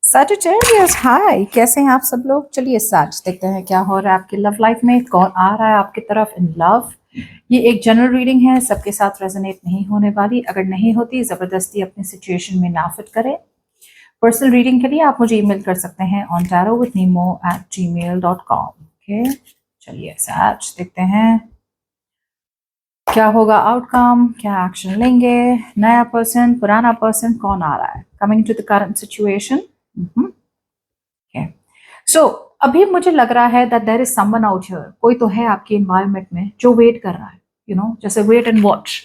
Sagittarius हाय, कैसे हैं आप सब लोग। चलिए सच देखते हैं क्या हो रहा है आपकी लव लाइफ में, कौन आ रहा है आपकी तरफ इन लव। ये एक जनरल रीडिंग है, सबके साथ रेजोनेट नहीं होने वाली। अगर नहीं होती जबरदस्ती अपनी सिचुएशन में ना फिट करें। पर्सनल रीडिंग के लिए आप मुझे ईमेल कर सकते हैं on tarotwithnemo@gmail.com। ओके, चलिए सच देखते हैं क्या होगा आउटकम, क्या एक्शन लेंगे। नया पर्सन, पुराना पर्सन, कौन आ रहा है coming to the current situation. So अभी मुझे लग रहा है that there is someone out here, कोई तो है आपके एनवायरनमेंट में जो वेट कर रहा है, जैसे वेट एंड वॉच।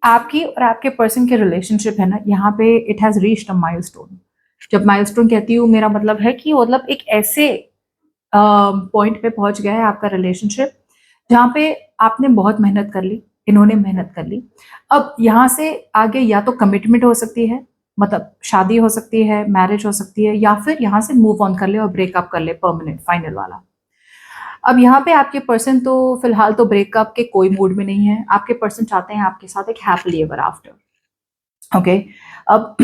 आपकी और आपके पर्सन के रिलेशनशिप है ना, यहाँ पे it has reached a milestone. जब माइलस्टोन कहती हूँ, मेरा मतलब है कि मतलब एक ऐसे पॉइंट पे पहुंच गया है आपका रिलेशनशिप जहाँ पे आपने बहुत मेहनत कर ली, इन्होंने मेहनत कर ली। अब यहाँ से आगे या तो कमिटमेंट हो सकती है, मतलब शादी हो सकती है, मैरिज हो सकती है, या फिर यहाँ से मूव ऑन कर ले और ब्रेकअप कर ले, परमानेंट फाइनल वाला। अब यहाँ पे आपके पर्सन तो फिलहाल तो ब्रेकअप के कोई मूड में नहीं है। आपके पर्सन चाहते हैं आपके साथ एक हैप्पीली एवर आफ्टर। ओके, अब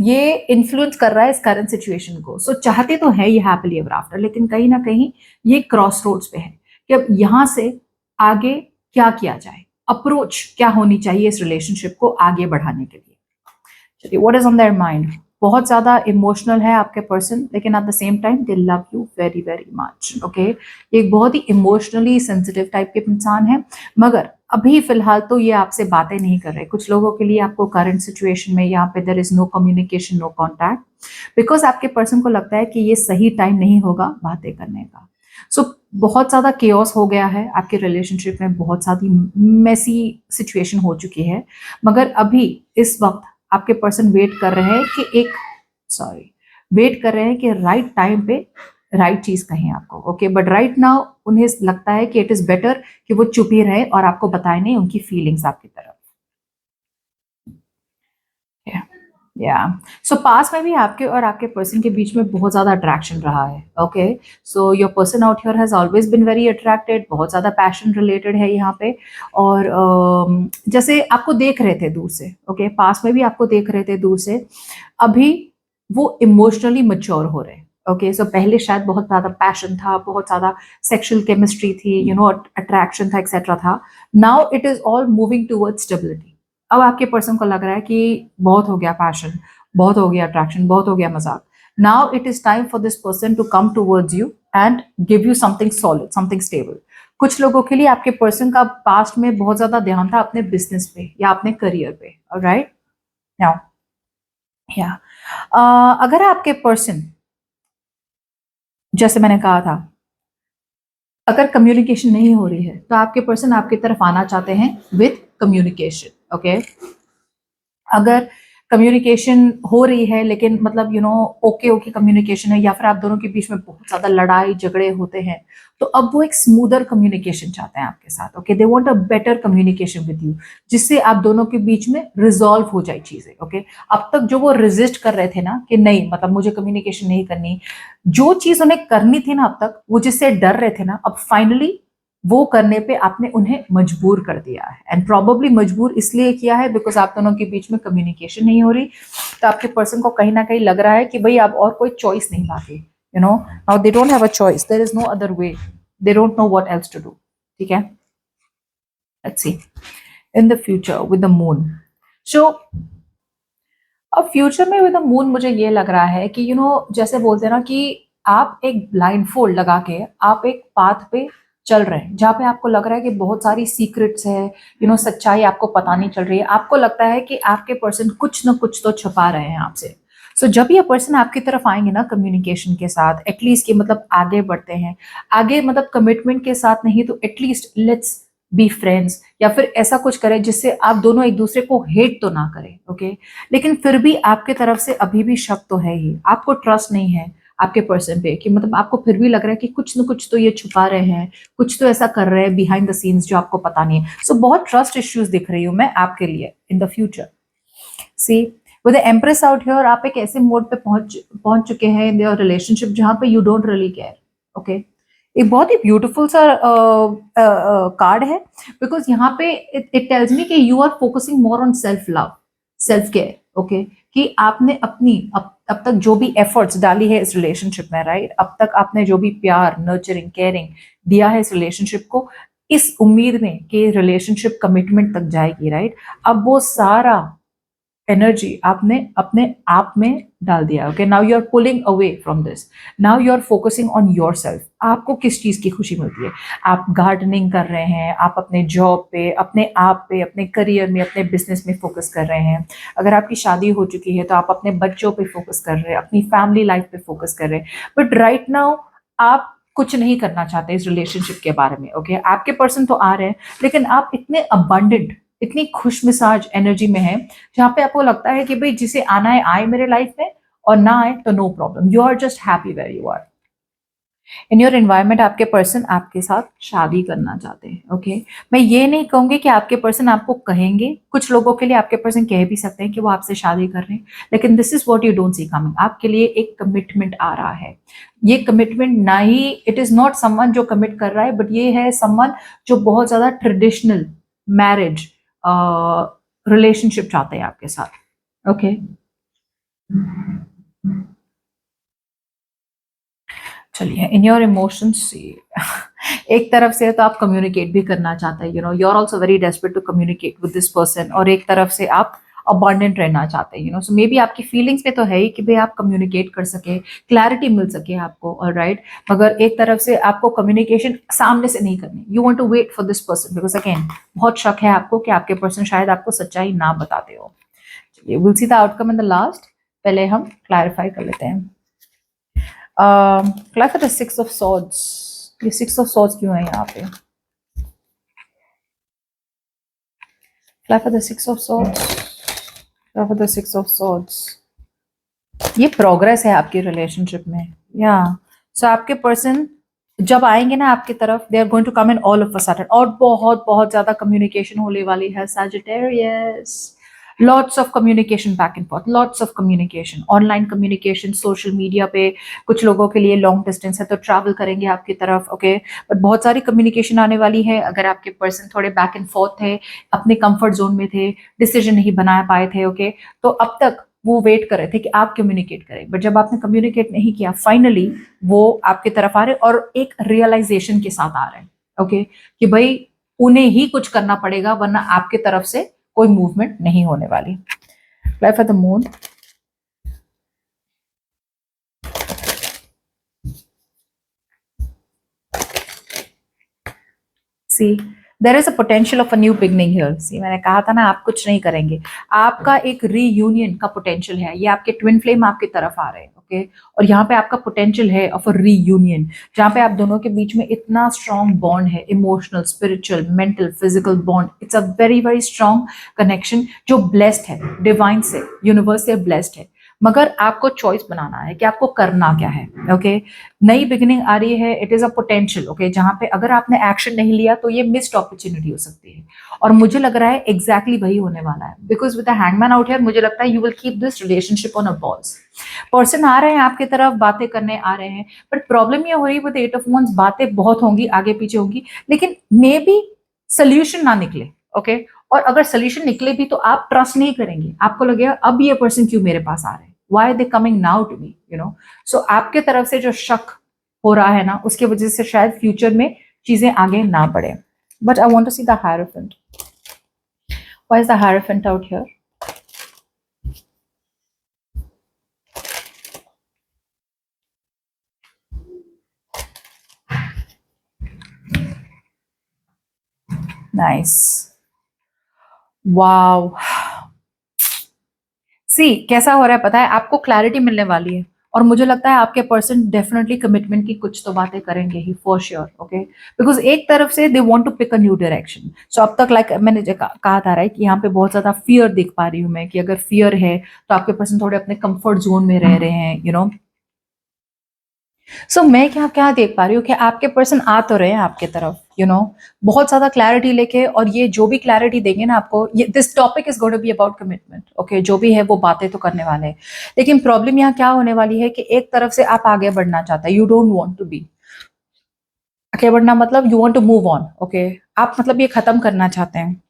ये इन्फ्लुएंस कर रहा है इस करंट सिचुएशन को। सो चाहते तो है ये हैप्पीली एवर आफ्टर, लेकिन कहीं ना कहीं ये क्रॉस रोड्स पे है कि अब यहाँ से आगे क्या किया जाए, अप्रोच क्या होनी चाहिए इस रिलेशनशिप को आगे बढ़ाने के लिए। चलिए, what is on their mind. बहुत ज्यादा इमोशनल है आपके पर्सन, लेकिन at the same time they love you very very much. Okay, एक बहुत ही इमोशनली सेंसिटिव टाइप के इंसान है, मगर अभी फिलहाल तो ये आपसे बातें नहीं कर रहे। कुछ लोगों के लिए आपको करंट सिचुएशन में यहाँ पे there is no communication, no contact, because आपके पर्सन को लगता है कि ये सही टाइम नहीं होगा बातें करने का। सो बहुत ज्यादा केओस हो गया है आपके रिलेशनशिप में, बहुत सारी मेसी सिचुएशन हो चुकी है, मगर अभी इस वक्त आपके पर्सन वेट कर रहे हैं कि वेट कर रहे हैं कि राइट टाइम पे राइट चीज कहें आपको। ओके, बट राइट नाउ उन्हें लगता है कि इट इज बेटर कि वो चुप ही रहे और आपको बताए नहीं उनकी फीलिंग्स आपकी तरफ। या सो पास में भी आपके और आपके पर्सन के बीच में बहुत ज्यादा अट्रैक्शन रहा है। Okay, so your person out here has always been very attracted, बहुत ज्यादा पैशन रिलेटेड है यहाँ पे। और जैसे आपको देख रहे थे दूर से, ओके, पास में भी आपको देख रहे थे दूर से। अभी वो इमोशनली मच्योर हो रहे हैं। ओके, सो पहले शायद बहुत ज्यादा पैशन था, बहुत ज्यादा सेक्सुअल केमिस्ट्री थी, अट्रैक्शन था, एक्सेट्रा था। Now it is all moving towards stability. अब आपके पर्सन को लग रहा है कि बहुत हो गया पैशन, बहुत हो गया अट्रैक्शन, बहुत हो गया मजाक। Now it is time for this person to come towards you and give you something solid, something stable. कुछ लोगों के लिए आपके पर्सन का पास्ट में बहुत ज्यादा ध्यान था अपने बिजनेस पे या अपने करियर पे। ऑलराइट, नाउ या अगर आपके पर्सन, जैसे मैंने कहा था, अगर कम्युनिकेशन नहीं हो रही है तो आपके पर्सन आपकी तरफ आना चाहते हैं विथ कम्युनिकेशन। ओके, अगर कम्युनिकेशन हो रही है लेकिन मतलब ओके ओके कम्युनिकेशन है, या फिर आप दोनों के बीच में बहुत ज्यादा लड़ाई झगड़े होते हैं, तो अब वो एक स्मूदर कम्युनिकेशन चाहते हैं आपके साथ। Okay, they want a better communication with you, जिससे आप दोनों के बीच में रिजॉल्व हो जाए चीजें। ओके, अब तक जो वो रेजिस्ट कर रहे थे ना कि नहीं, मतलब मुझे कम्युनिकेशन नहीं करनी, जो चीज उन्हें करनी थी ना अब तक, वो जिससे डर रहे थे ना, अब फाइनली वो करने पे आपने उन्हें मजबूर कर दिया है। एंड प्रॉबेबली मजबूर इसलिए किया है बिकॉज आप दोनों के बीच में कम्युनिकेशन नहीं हो रही। तो आपके पर्सन को कहीं ना कहीं लग रहा है कि भाई अब और कोई चॉइस नहीं बाकी, now they don't have a choice, there is no other way, they don't know what else to do. ठीक है, let's see in the future with the moon. So अब फ्यूचर में विद द मून मुझे ये लग रहा है कि जैसे बोलते हैं ना कि आप एक ब्लाइंड फोल्ड लगा के आप एक पाथ पे चल रहे हैं जहाँ पे आपको लग रहा है कि बहुत सारी सीक्रेट्स है, सच्चाई आपको पता नहीं चल रही है। आपको लगता है कि आपके पर्सन कुछ ना कुछ तो छुपा रहे हैं आपसे। सो जब ये पर्सन आपकी तरफ आएंगे ना कम्युनिकेशन के साथ, एटलीस्ट कि मतलब आगे बढ़ते हैं, आगे मतलब कमिटमेंट के साथ नहीं तो एटलीस्ट लेट्स बी फ्रेंड्स, या फिर ऐसा कुछ करें जिससे आप दोनों एक दूसरे को हेट तो ना करें। ओके, लेकिन फिर भी आपके तरफ से अभी भी शक तो है ही, आपको ट्रस्ट नहीं है आपके पर्सन पे, कि मतलब आपको फिर भी लग रहा है कि कुछ ना कुछ तो ये छुपा रहे हैं, कुछ तो ऐसा कर रहे हैं बिहाइंड द सीन्स जो आपको पता नहीं है। सो बहुत ट्रस्ट इश्यूज दिख रही हूँ मैं आपके लिए in the future. See with the Empress out here, आप एक ऐसे मोड पे पहुंच चुके हैं इन योर रिलेशनशिप जहां पे you don't really care. Okay, एक बहुत ही ब्यूटीफुल सा कार्ड है, बिकॉज यहाँ पे इट टेल्स मी कि you are focusing more on self love, self care, okay, कि आपने अपनी अब तक जो भी एफर्ट्स डाली है इस रिलेशनशिप में, राइट, अब तक आपने जो भी प्यार, नर्चरिंग, केयरिंग दिया है इस रिलेशनशिप को, इस उम्मीद में कि रिलेशनशिप कमिटमेंट तक जाएगी, राइट, अब वो सारा एनर्जी आपने अपने आप में डाल दिया, okay, now you are pulling away from this, now you are focusing on yourself. आपको किस चीज की खुशी मिलती है? आप गार्डनिंग कर रहे हैं, आप अपने जॉब पे, अपने आप पे, अपने करियर में, अपने बिजनेस में फोकस कर रहे हैं। अगर आपकी शादी हो चुकी है तो आप अपने बच्चों पे फोकस कर रहे हैं, अपनी फैमिली लाइफ पे फोकस कर रहे हैं, बट राइट नाउ आप कुछ नहीं करना चाहते इस रिलेशनशिप के बारे में, ओके, आपके पर्सन तो आ रहे हैं, लेकिन आप इतने अबंडेंट, इतनी खुश मिजाज एनर्जी में है, जहाँ पे आपको लगता है कि भाई जिसे आना है आए मेरे लाइफ में, और ना आए तो no problem, you are just happy where you are in your environment. आपके पर्सन आपके साथ शादी करना चाहते हैं, ओके, मैं ये नहीं कहूंगी कि आपके पर्सन आपको कहेंगे, कुछ लोगों के लिए आपके पर्सन कह भी सकते हैं कि वो आपसे शादी कर रहे हैं, लेकिन this is what you don't see coming, आपके लिए एक कमिटमेंट आ रहा है। ये कमिटमेंट ना ही, इट इज नॉट समवन जो कमिट कर रहा है, बट ये है समवन जो बहुत ज्यादा ट्रेडिशनल मैरिज रिलेशनशिप चाहते हैं आपके साथ, ओके। चलिए, इन योर इमोशंस एक तरफ से तो आप कम्युनिकेट भी करना चाहते हैं, you are also very desperate to communicate with this person, और एक तरफ से आप अबंडेंट रहना चाहते हैं, सो मे बी आपकी फीलिंग्स पे तो है ही कि भाई आप कम्युनिकेट कर सके, क्लैरिटी मिल सके आपको, और राइट, मगर एक तरफ से आपको कम्युनिकेशन सामने से नहीं करनी, you want to wait for this person, because again बहुत शक है आपको कि आपके पर्सन शायद आपको सच्चाई ना बताते हो। चलिए, will see the outcome in the last, पहले हम क्लैरिफाई कर लेते हैं। क्लास द 6 of Swords, ये 6 of Swords क्यों है यहाँ पे? Class the 6 of Swords, class the 6 of Swords, ये प्रोग्रेस है आपकी रिलेशनशिप में, या सो आपके पर्सन जब आएंगे ना आपकी तरफ, they are going to come in all of a sudden, और बहुत बहुत ज्यादा कम्युनिकेशन होने वाली है Sagittarius, lots of communication back and forth, lots of communication, online communication, social media पे, कुछ लोगों के लिए लॉन्ग डिस्टेंस है तो ट्रैवल करेंगे आपकी तरफ, ओके, बट बहुत सारी कम्युनिकेशन आने वाली है। अगर आपके पर्सन थोड़े बैक एंड फोर्थ थे, अपने कंफर्ट जोन में थे, डिसीजन नहीं बना पाए थे, ओके, तो अब तक वो वेट कर रहे थे कि आप कम्युनिकेट करें, बट जब आपने कम्युनिकेट नहीं किया, फाइनली वो आपकी तरफ आ रहे और एक रियलाइजेशन के साथ आ रहे हैं, ओके, कि भाई उन्हें ही कुछ करना पड़ेगा, वरना आपके तरफ से कोई मूवमेंट नहीं होने वाली। Life of the moon, see there is a potential of a new beginning here. See, मैंने कहा था ना आप कुछ नहीं करेंगे, आपका एक रीयूनियन का पोटेंशियल है, ये आपके ट्विन फ्लेम आपकी तरफ आ रहे हैं, ओके, और यहाँ पे आपका पोटेंशियल है ऑफ अ रीयूनियन, जहाँ पे आप दोनों के बीच में इतना स्ट्रॉन्ग बॉन्ड है, emotional, spiritual, mental, physical bond, it's a very very strong connection जो ब्लेस्ड है, डिवाइन से, यूनिवर्स से ब्लेस्ड है, मगर आपको चॉइस बनाना है कि आपको करना क्या है, ओके। नई बिगिनिंग आ रही है, it is a potential, okay, जहां पे अगर आपने एक्शन नहीं लिया तो ये मिस्ड अपॉर्चुनिटी हो सकती है, और मुझे लग रहा है एग्जैक्टली वही होने वाला है, because with the hangman out here मुझे लगता है you will keep this relationship on a pause. Person आ रहे हैं आपकी तरफ, बातें करने आ रहे हैं, बट प्रॉब्लम ये हो रही है विद 8 of Wands, बातें बहुत होंगी, आगे पीछे होंगी, लेकिन मे बी सोल्यूशन ना निकले, ओके, और अगर सोल्यूशन निकले भी तो आप ट्रस्ट नहीं करेंगे, आपको लगेगा अब ये पर्सन क्यों मेरे पास आ रहे हैं, why are they coming now to me, so आपके तरफ से जो शक हो रहा है ना, उसके वजह से शायद फ्यूचर में चीजें आगे ना बढ़े, but I want to see the Hierophant, why is the Hierophant out here? Nice. Wow. See, कैसा हो रहा है पता है, आपको क्लैरिटी मिलने वाली है, और मुझे लगता है आपके पर्सन डेफिनेटली कमिटमेंट की कुछ तो बातें करेंगे ही फॉर श्योर, ओके, बिकॉज एक तरफ से they want to pick a new direction, so अब तक लाइक मैंने कहा था राइट, कि यहाँ पे बहुत ज्यादा फियर देख पा रही हूँ मैं, कि अगर फियर है तो आपके पर्सन थोड़े अपने कंफर्ट जोन में रह रहे हैं, सो मैं क्या क्या देख पा रही हूँ कि आपके पर्सन आ तो रहे हैं आपके तरफ, बहुत ज्यादा क्लैरिटी लेके, और ये जो भी क्लैरिटी देंगे ना आपको, ये this topic is going to be about commitment, okay, जो भी है वो बातें तो करने वाले हैं, लेकिन प्रॉब्लम यहाँ क्या होने वाली है कि एक तरफ से आप आगे बढ़ना चाहते हैं, you don't want to be आगे बढ़ना, मतलब you want to move on, okay, आप मतलब ये खत्म करना चाहते हैं,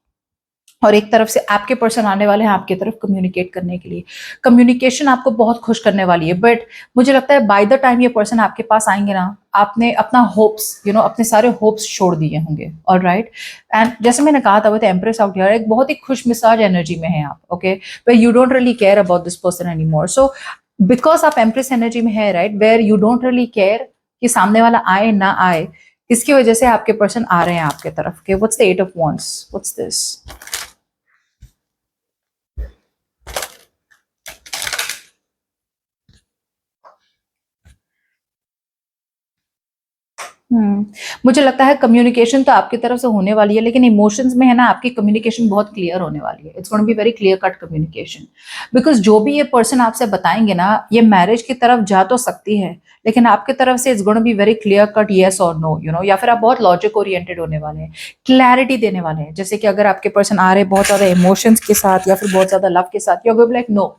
और एक तरफ से आपके पर्सन आने वाले हैं आपकी तरफ कम्युनिकेट करने के लिए। कम्युनिकेशन आपको बहुत खुश करने वाली है, बट मुझे लगता है बाय द टाइम ये पर्सन आपके पास आएंगे ना, आपने अपना होप्स अपने सारे होप्स छोड़ दिए होंगे। ऑलराइट, एंड जैसे मैंने कहा था विद एम्प्रेस आउट हियर, एक बहुत ही खुश मिजाज एनर्जी में है आप, okay, where you don't really care about this person any more. So because आप एम्प्रेस एनर्जी में है, right, where you don't really care कि सामने वाला आए ना आए, इसकी वजह से आपके पर्सन आ रहे हैं आपके तरफ के। What's the 8 of wands, what's this? मुझे लगता है कम्युनिकेशन तो आपकी तरफ से होने वाली है, लेकिन इमोशंस में है ना, आपकी कम्युनिकेशन बहुत क्लियर होने वाली है। It's going to be very clear cut communication, because जो भी ये पर्सन आपसे बताएंगे ना, ये मैरिज की तरफ जा तो सकती है, लेकिन आपकी तरफ से it's going to be very clear cut yes और नो, या फिर आप बहुत लॉजिक ओरिएंटेड होने वाले हैं, क्लैरिटी देने वाले हैं। जैसे कि अगर आपके पर्सन आ रहे हैं बहुत ज्यादा इमोशंस के साथ या फिर बहुत ज्यादा लव के साथ, यू गोइंग लाइक नो,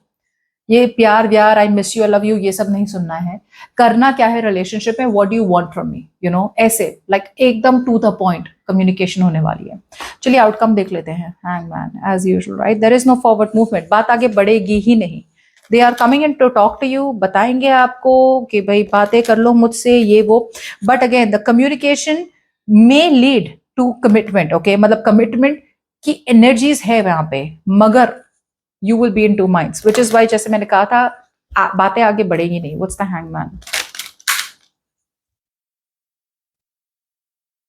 ये प्यार व्यार, I miss you, I love you, ये सब नहीं सुनना है। करना क्या है रिलेशनशिप में, what do you want from me, ऐसे लाइक एकदम टू द पॉइंट कम्युनिकेशन होने वाली है। चलिए आउटकम देख लेते हैं। Hangman as usual, right, there is no forward movement, बात आगे बढ़ेगी ही नहीं। They are coming in to talk to you, बताएंगे आपको कि भाई बातें कर लो मुझसे, ये वो, but again the communication may lead to commitment, okay, मतलब कमिटमेंट की एनर्जीज है वहां पे, मगर you will be in two minds, which is why जैसे मैंने कहा था बातें आगे बढ़ेगी नहीं। What's the hangman?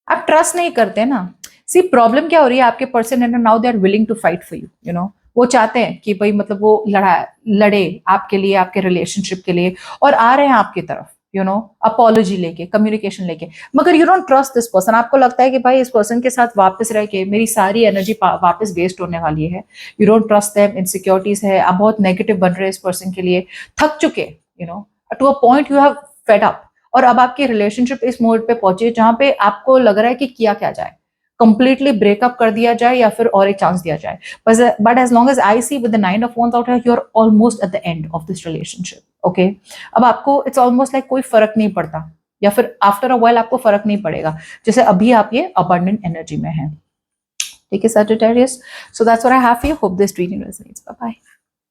आप ट्रस्ट नहीं करते ना। सी प्रॉब्लम क्या हो रही है, आपके पर्सन है ना, now they are willing to fight for you, वो चाहते हैं कि भाई मतलब वो लड़े आपके लिए, आपके रिलेशनशिप के लिए, और आ रहे हैं आपकी तरफ, अपॉलॉजी लेके, कम्युनिकेशन लेके, मगर you don't trust this person. आपको लगता है कि भाई इस पर्सन के साथ वापस रह के मेरी सारी एनर्जी वापस वेस्ट होने वाली है। You don't trust them, insecurities है, आप बहुत नेगेटिव बन रहे हैं इस पर्सन के लिए, थक चुके, to a point you have fed up, और अब आपकी रिलेशनशिप इस मोड पे पहुंची जहां पे आपको लग रहा है कि किया क्या जाए, कंप्लीटली ब्रेकअप कर दिया जाए या फिर और एक चांस दिया जाए। But as long as I see with the 9 of wands out here, you are almost at the end of this relationship, okay. अब आपको इट्स ऑलमोस्ट लाइक कोई फर्क नहीं पड़ता, या फिर आफ्टर अ व्हाइल आपको फर्क नहीं पड़ेगा, जैसे अभी आप ये अबंडेंट एनर्जी में है। ठीक है Sagittarius, so that's what I have for you. Hope this reading resonates. Bye bye.